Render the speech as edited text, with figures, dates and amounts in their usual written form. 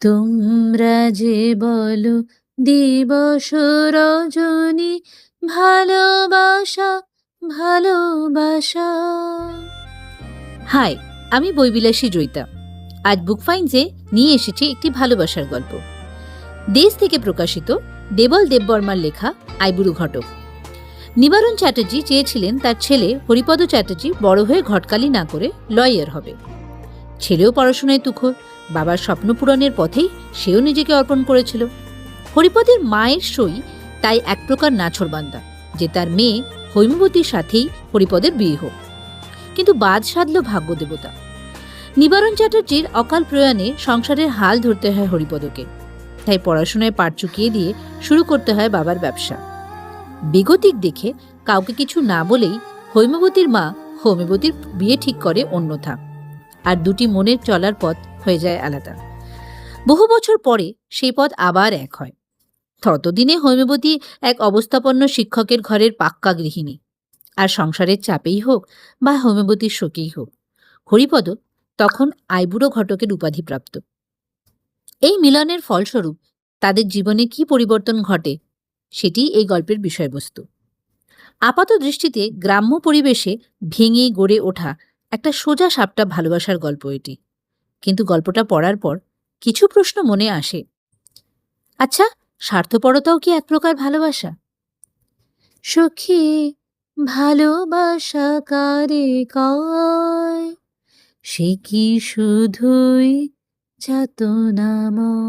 তোমরা যে বলো দিবস রজনী, ভালোবাসা ভালোবাসা। হাই, আমি বইবিলাসী জয়িতা। আজ বুক ফাইন্সে নিয়ে এসেছি একটি ভালোবাসার গল্প। দেশ থেকে প্রকাশিত দেবল দেববর্মার লেখা আইবুড়ো ঘটক। নিবারণ চ্যাটার্জি চেয়েছিলেন তার ছেলে হরিপদ চ্যাটার্জি বড় হয়ে ঘটকালি না করে লয়ার হবে। ছেলেও পড়াশোনায় তুখোর, বাবার স্বপ্ন পূরণের পথেই সেও নিজেকে অর্পণ করেছিল। হরিপদের মায়ের সই তাই এক প্রকার নাছোড়বান্দা যে তার মেয়ে হৈমবতীর সাথেই হরিপদের বিয়ে হোক। কিন্তু বাদ সাধল ভাগ্যদেবতা। নিবারণ চ্যাটার্জির অকাল প্রয়াণে সংসারের হাল ধরতে হয় হরিপদকে, তাই পড়াশোনায় পাট চুকিয়ে দিয়ে শুরু করতে হয় বাবার ব্যবসা। বেগতিক দেখে কাউকে কিছু না বলেই হৈমবতীর মা হৈমবতীর বিয়ে ঠিক করে অন্যথা, আর দুটি মনের চলার পথ হয়ে যায় আলাদা। বহু বছর পরে সেই পথ আবার এক হয়। ততদিনে হৈমবতী এক অবস্থাপন্ন শিক্ষকের ঘরের পাক্কা গৃহিণী, আর সংসারের চাপেই হোক বা হৈমবতীর শোকেই হোক, হরিপদ তখন আইবুড়ো ঘটকের উপাধিপ্রাপ্ত। এই মিলনের ফলস্বরূপ তাদের জীবনে কি পরিবর্তন ঘটে সেটি এই গল্পের বিষয়বস্তু। আপাত দৃষ্টিতে গ্রাম্য পরিবেশে ভেঙে গড়ে ওঠা একটা সোজা সাপটা ভালোবাসার গল্প এটি, কিন্তু গল্পটা পড়ার পর কিছু প্রশ্ন মনে আসে। আচ্ছা, স্বার্থপরতাও কি এক প্রকার ভালোবাসা? সখী, ভালোবাসা কারে কয়, সে কি শুধুই যাতনাময়।